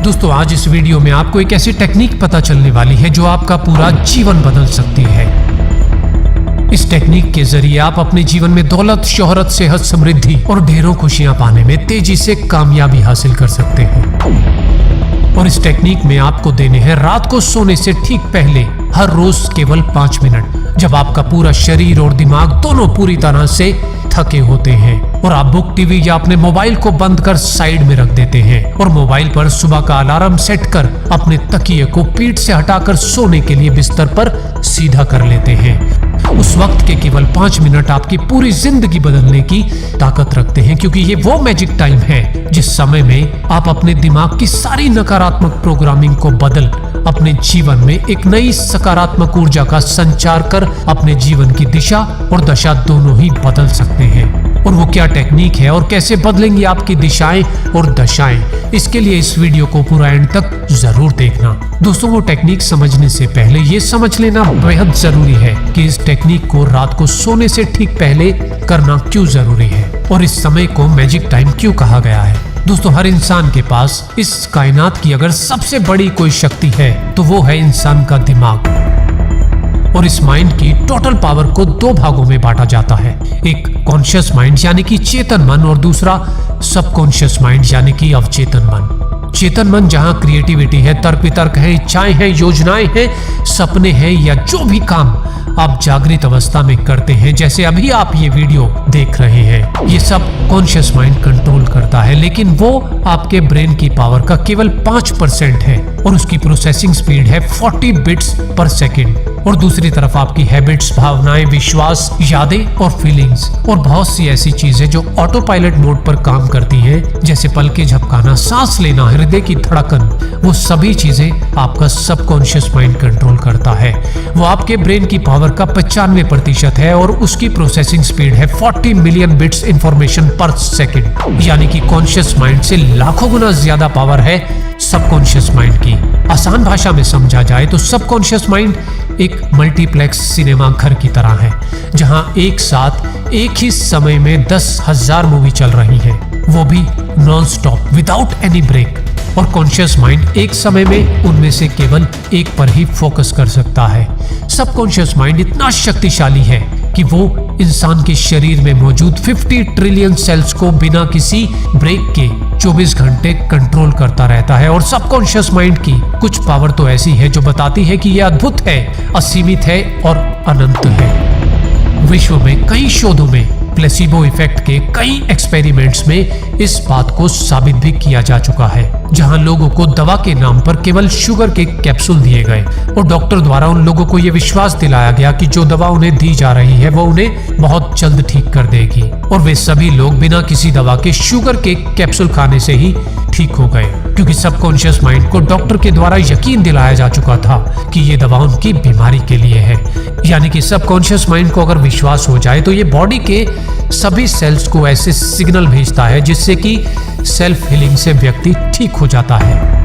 दोस्तों आज इस वीडियो में आपको एक ऐसी टेक्निक पता चलने वाली है जो आपका पूरा जीवन बदल सकती है। इस टेक्निक के जरिए आप अपने जीवन में दौलत, शोहरत, सेहत, समृद्धि और ढेरों खुशियां पाने में तेजी से कामयाबी हासिल कर सकते हैं। और इस टेक्निक में आपको देने हैं रात को सोने से ठीक पहले हर रोज केवल 5 मिनट, जब आपका पूरा शरीर और दिमाग दोनों पूरी तरह से थके होते हैं और आप बुक, टीवी या अपने मोबाइल को बंद कर साइड में रख देते हैं और मोबाइल पर सुबह का अलार्म सेट कर अपने तकिए को पीठ से हटाकर सोने के लिए बिस्तर पर सीधा कर लेते हैं। उस वक्त के केवल 5 मिनट आपकी पूरी जिंदगी बदलने की ताकत रखते हैं, क्योंकि ये वो मैजिक टाइम है जिस समय में आप अपने दिमाग की सारी नकारात्मक प्रोग्रामिंग को बदल अपने जीवन में एक नई सकारात्मक ऊर्जा का संचार कर अपने जीवन की दिशा और दशा दोनों ही बदल सकते हैं। और वो क्या टेक्निक है और कैसे बदलेंगी आपकी दिशाएं और दशाएं, इसके लिए इस वीडियो को पूरा एंड तक जरूर देखना। दोस्तों वो टेक्निक समझने से पहले ये समझ लेना बेहद जरूरी है कि इस टेक्निक को रात को सोने से ठीक पहले करना क्यों जरूरी है और इस समय को मैजिक टाइम क्यों कहा गया है। दोस्तों हर इंसान के पास इस कायनात की अगर सबसे बड़ी कोई शक्ति है तो वो है इंसान का दिमाग। और इस माइंड की टोटल पावर को 2 भागों में बांटा जाता है, एक कॉन्शियस माइंड यानी कि चेतन मन और दूसरा सबकॉन्शियस माइंड यानी कि अवचेतन मन। चेतन मन जहां क्रिएटिविटी है, तर्क वितर्क है, इच्छाएं हैं, योजनाएं हैं, सपने हैं या जो भी काम आप जागृत अवस्था में करते हैं, जैसे अभी आप ये वीडियो देख रहे हैं, ये सब कॉन्शियस माइंड कंट्रोल करता है। लेकिन वो आपके ब्रेन की पावर का केवल 5% है और उसकी प्रोसेसिंग स्पीड है 40 बिट्स पर सेकेंड। और दूसरी तरफ आपकी हैबिट्स, भावनाएं, विश्वास, यादें और फीलिंग्स और बहुत सी ऐसी चीजें जो ऑटो पायलट मोड पर काम करती हैं, जैसे पलके झपकाना, सांस लेना, हृदय की धड़कन, वो सभी चीजें आपका सबकॉन्शियस माइंड कंट्रोल करता है। वो आपके ब्रेन की पावर का 95% है और उसकी प्रोसेसिंग स्पीड है 40 मिलियन बिट्स इंफॉर्मेशन पर सेकेंड, यानी कि कॉन्शियस माइंड से लाखों गुना ज्यादा पावर है सबकॉन्शियस माइंड की। आसान भाषा में समझा जाए तो सबकॉन्शियस माइंड एक मल्टीप्लेक्स सिनेमा घर की तरह है, जहां एक साथ एक ही समय में 10,000 मूवी चल रही हैं, वो भी non stop without any break. और कॉन्शियस माइंड एक समय में उनमें से केवल एक पर ही फोकस कर सकता है। सबकॉन्शियस माइंड इतना शक्तिशाली है कि वो इंसान के शरीर में मौजूद 50 ट्रिलियन सेल्स को बिना किसी ब्रेक के 24 घंटे कंट्रोल करता रहता है। और सबकॉन्शियस माइंड की कुछ पावर तो ऐसी है जो बताती है कि यह अद्भुत है, असीमित है और अनंत है। विश्व में कई शोधों में, प्लेसिबो इफेक्ट के कई एक्सपेरिमेंट्स में इस बात को साबित भी किया जा चुका है, जहां लोगों को दवा के नाम पर केवल शुगर के कैप्सूल दिए गए और डॉक्टर द्वारा उन लोगों को यह विश्वास दिलाया गया कि जो दवा उन्हें दी जा रही है वो उन्हें बहुत जल्द ठीक कर देगी। और वे सभी लोग बिना किसी दवा के शुगर के कैप्सूल खाने से ही ठीक हो गए, क्योंकि सबकॉन्शियस माइंड को डॉक्टर के द्वारा यकीन दिलाया जा चुका था कि ये दवा उनकी बीमारी के लिए है। यानी कि सबकॉन्शियस माइंड को अगर विश्वास हो जाए तो ये बॉडी के सभी सेल्स को ऐसे सिग्नल भेजता है जिससे कि सेल्फ हीलिंग से व्यक्ति ठीक हो जाता है।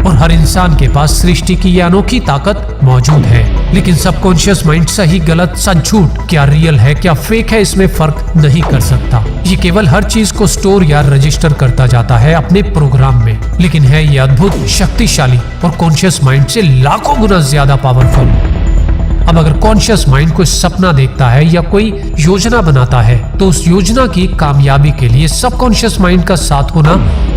और हर इंसान के पास सृष्टि की यह अनोखी ताकत मौजूद है, लेकिन सबकॉन्शियस माइंड सही, गलत, सच, झूठ, क्या रियल है, क्या फेक है, इसमें फर्क नहीं कर सकता। ये केवल हर चीज को स्टोर या रजिस्टर करता जाता है अपने प्रोग्राम में, लेकिन है ये अद्भुत, शक्तिशाली और कॉन्शियस माइंड से लाखों गुना ज्यादा पावरफुल। अब अगर कॉन्शियस माइंड कोई सपना देखता है या कोई योजना बनाता है तो उस योजना की कामयाबी के लिए सबकॉन्शियस माइंड का साथ होना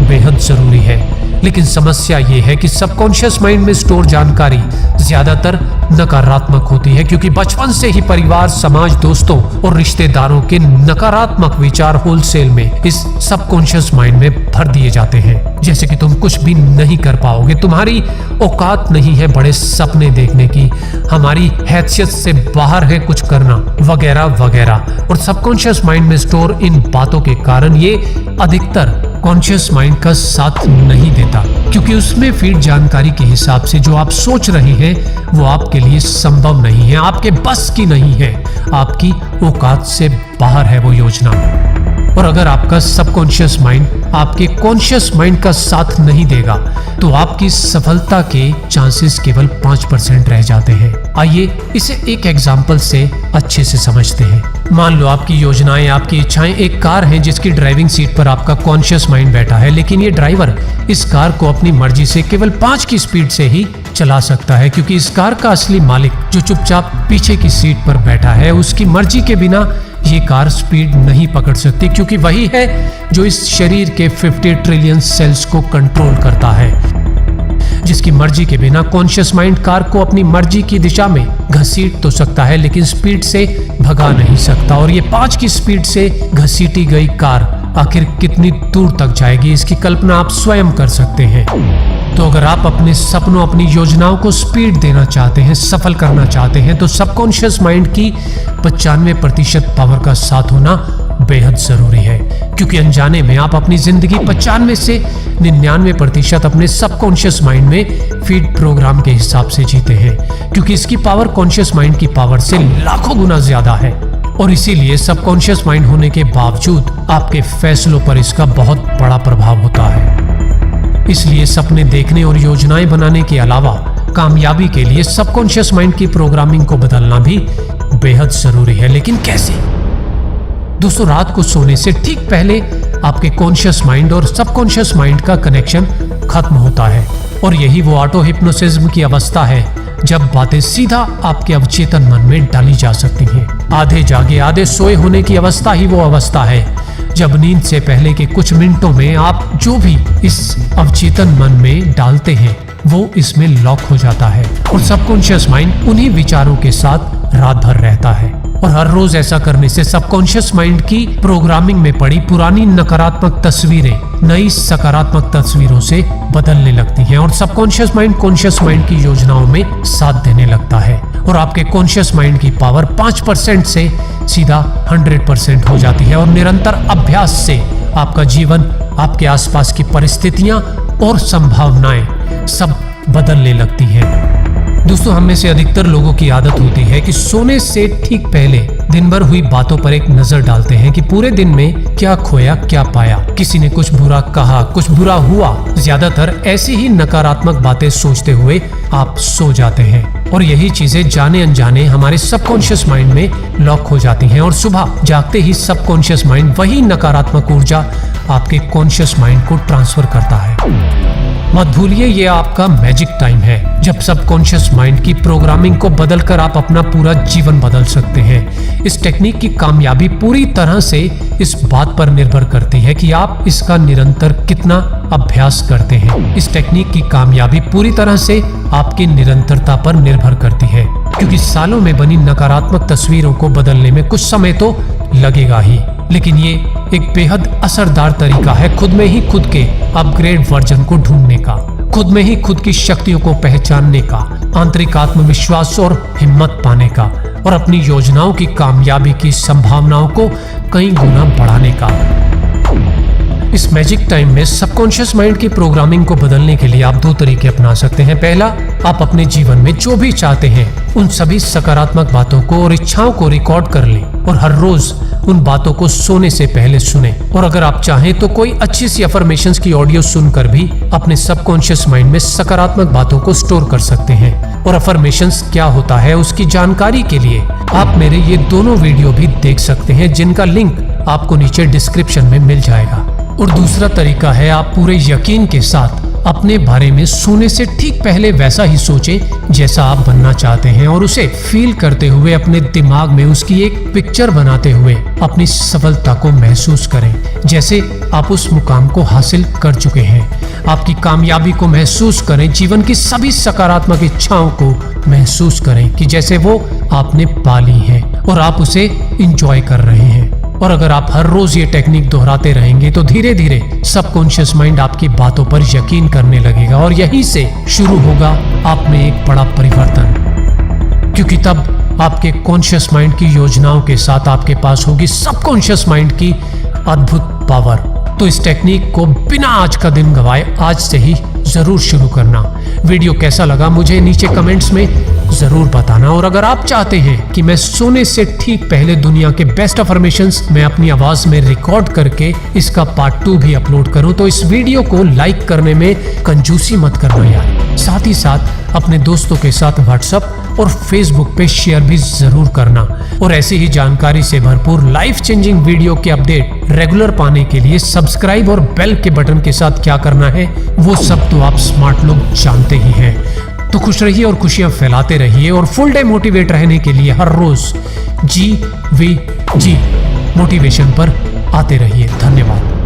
बेहद जरूरी है। लेकिन समस्या ये है कि सबकॉन्शियस माइंड में स्टोर जानकारी ज्यादातर नकारात्मक होती है, क्योंकि बचपन से ही परिवार, समाज, दोस्तों और रिश्तेदारों के नकारात्मक विचार होलसेल में इस सबकॉन्शियस माइंड में भर दिए जाते हैं, जैसे कि तुम कुछ भी नहीं कर पाओगे, तुम्हारी औकात नहीं है बड़े सपने देखने की, हमारी हैसियत से बाहर है कुछ करना, वगैरह वगैरह। और सबकॉन्शियस माइंड में स्टोर इन बातों के कारण ये अधिकतर कॉन्शियस माइंड का साथ नहीं देता, क्योंकि उसमें फीड जानकारी के हिसाब से जो आप सोच रहे हैं वो आपके लिए संभव नहीं है, आपके बस की नहीं है, आपकी औकात से बाहर है वो योजना। और अगर आपका सबकॉन्शियस माइंड आपके कॉन्शियस माइंड का साथ नहीं देगा तो आपकी सफलता के चांसेस केवल 5% रह जाते हैं। आइए इसे एक एग्जाम्पल से अच्छे से समझते हैं। मान लो आपकी योजनाएं, आपकी इच्छाएं एक कार है जिसकी ड्राइविंग सीट पर आपका कॉन्शियस माइंड बैठा है, लेकिन ये ड्राइवर इस कार को अपनी मर्जी से केवल 5 की स्पीड से ही चला सकता है, क्योंकि इस कार का असली मालिक जो चुपचाप पीछे की सीट पर बैठा है, उसकी मर्जी के बिना ये कार स्पीड नहीं पकड़ सकती, क्योंकि वही है जो इस शरीर के 50 ट्रिलियन सेल्स को कंट्रोल करता है, जिसकी मर्जी के बिना कॉन्शियस माइंड कार को अपनी मर्जी की दिशा में घसीट तो सकता है, लेकिन स्पीड से भगा नहीं सकता। और ये 5 की स्पीड से घसीटी गई कार आखिर कितनी दूर तक जाएगी, इसकी कल्पना आप स्वयं कर सकते हैं। तो अगर आप अपने सपनों, अपनी योजनाओं को स्पीड देना चाहते हैं, सफल करना चाहते हैं, तो सबकॉन्शियस माइंड की 95% पावर का साथ होना बेहद जरूरी है, क्योंकि अनजाने में आप अपनी जिंदगी 95 से 99% अपने सबकॉन्शियस माइंड में फीड प्रोग्राम के हिसाब से जीते हैं, क्योंकि इसकी पावर कॉन्शियस माइंड की पावर से लाखों गुना ज्यादा है। और इसीलिए सबकॉन्शियस माइंड होने के बावजूद आपके फैसलों पर इसका बहुत बड़ा प्रभाव होता है। इसलिए सपने देखने और योजनाएं बनाने के अलावा कामयाबी के लिए सबकॉन्शियस माइंड की प्रोग्रामिंग को बदलना भी बेहद जरूरी है। लेकिन कैसे? दोस्तों, रात को सोने से ठीक पहले आपके कॉन्शियस माइंड और सबकॉन्शियस माइंड का कनेक्शन खत्म होता है, और यही वो ऑटो हिप्नोसिज्म की अवस्था है जब बातें सीधा आपके अवचेतन मन में डाली जा सकती हैं। आधे जागे आधे सोए होने की अवस्था ही वो अवस्था है जब नींद से पहले के कुछ मिनटों में आप जो भी इस अवचेतन मन में डालते हैं वो इसमें लॉक हो जाता है, और सबकॉन्शियस माइंड उन्हीं विचारों के साथ रात भर रहता है। और हर रोज ऐसा करने से सबकॉन्शियस माइंड की प्रोग्रामिंग में पड़ी पुरानी नकारात्मक तस्वीरें नई सकारात्मक तस्वीरों से बदलने लगती हैं, और सबकॉन्शियस माइंड कॉन्शियस माइंड की योजनाओं में साथ देने लगता है, और आपके कॉन्शियस माइंड की पावर 5% से सीधा 100% हो जाती है। और निरंतर अभ्यास से आपका जीवन, आपके आसपास की परिस्थितियां और संभावनाएं सब बदलने लगती हैं। दोस्तों, हम में से अधिकतर लोगों की आदत होती है कि सोने से ठीक पहले दिन भर हुई बातों पर एक नजर डालते हैं कि पूरे दिन में क्या खोया क्या पाया, किसी ने कुछ बुरा कहा, कुछ बुरा हुआ। ज्यादातर ऐसी ही नकारात्मक बातें सोचते हुए आप सो जाते हैं, और यही चीजें जाने अनजाने हमारे सबकॉन्शियस माइंड में लॉक हो जाती हैं, और सुबह जागते ही सबकॉन्शियस माइंड वही नकारात्मक ऊर्जा आपके कॉन्शियस माइंड को ट्रांसफर करता है। मत भूलिए, ये आपका मैजिक टाइम है जब सबकॉन्शियस माइंड की प्रोग्रामिंग को बदलकर आप अपना पूरा जीवन बदल सकते हैं। इस टेक्निक की कामयाबी पूरी तरह से इस बात पर निर्भर करती है कि आप इसका निरंतर कितना अभ्यास करते हैं। इस टेक्निक की कामयाबी पूरी तरह से आपकी निरंतरता पर निर्भर करती है, क्योंकि सालों में बनी नकारात्मक तस्वीरों को बदलने में कुछ समय तो लगेगा ही, लेकिन ये एक बेहद असरदार तरीका है खुद में ही खुद के अपग्रेड वर्जन को ढूंढने का, खुद में ही खुद की शक्तियों को पहचानने का, आंतरिक आत्मविश्वास और हिम्मत पाने का, और अपनी योजनाओं की कामयाबी की संभावनाओं को कई गुना बढ़ाने का। इस मैजिक टाइम में सबकॉन्शियस माइंड की प्रोग्रामिंग को बदलने के लिए आप 2 तरीके अपना सकते हैं। पहला, आप अपने जीवन में जो भी चाहते हैं उन सभी सकारात्मक बातों को और इच्छाओं को रिकॉर्ड कर लें, और हर रोज उन बातों को सोने से पहले सुने। और अगर आप चाहें तो कोई अच्छी सी अफर्मेशंस की ऑडियो सुनकर भी अपने सबकॉन्शियस माइंड में सकारात्मक बातों को स्टोर कर सकते हैं। और अफर्मेशंस क्या होता है उसकी जानकारी के लिए आप मेरे ये दोनों वीडियो भी देख सकते हैं, जिनका लिंक आपको नीचे डिस्क्रिप्शन में मिल जाएगा। और दूसरा तरीका है, आप पूरे यकीन के साथ अपने बारे में सोने से ठीक पहले वैसा ही सोचें जैसा आप बनना चाहते हैं, और उसे फील करते हुए अपने दिमाग में उसकी एक पिक्चर बनाते हुए अपनी सफलता को महसूस करें, जैसे आप उस मुकाम को हासिल कर चुके हैं। आपकी कामयाबी को महसूस करें, जीवन की सभी सकारात्मक इच्छाओं को महसूस करें कि जैसे वो आपने पाली है और आप उसे एंजॉय कर रहे हैं। और अगर आप हर रोज ये टेक्निक दोहराते रहेंगे तो धीरे धीरे सबकॉन्शियस माइंड आपकी बातों पर यकीन करने लगेगा, और यहीं से शुरू होगा आप में एक बड़ा परिवर्तन, क्योंकि तब आपके कॉन्शियस माइंड की योजनाओं के साथ आपके पास होगी सबकॉन्शियस माइंड की अद्भुत पावर। तो इस टेक्निक को बिना आज का दिन गवाए आज से ही जरूर शुरू करना। वीडियो कैसा लगा मुझे नीचे कमेंट्स में जरूर बताना। और अगर आप चाहते हैं कि मैं सोने से ठीक पहले दुनिया के बेस्ट अफर्मेशंस मैं अपनी आवाज में रिकॉर्ड करके इसका पार्ट 2 भी अपलोड करूं, तो इस वीडियो को लाइक करने में कंजूसी मत करना यार। साथ ही साथ अपने दोस्तों के साथ व्हाट्सएप और फेसबुक पे शेयर भी जरूर करना। और ऐसी ही जानकारी से भरपूर लाइफ चेंजिंग वीडियो के अपडेट रेगुलर पाने के लिए सब्सक्राइब और बेल के बटन के साथ क्या करना है वो सब तो आप स्मार्ट लोग जानते ही हैं। तो खुश रहिए और खुशियां फैलाते रहिए और फुल डे मोटिवेट रहने के लिए हर रोज GVG मोटिवेशन पर आते रहिए। धन्यवाद।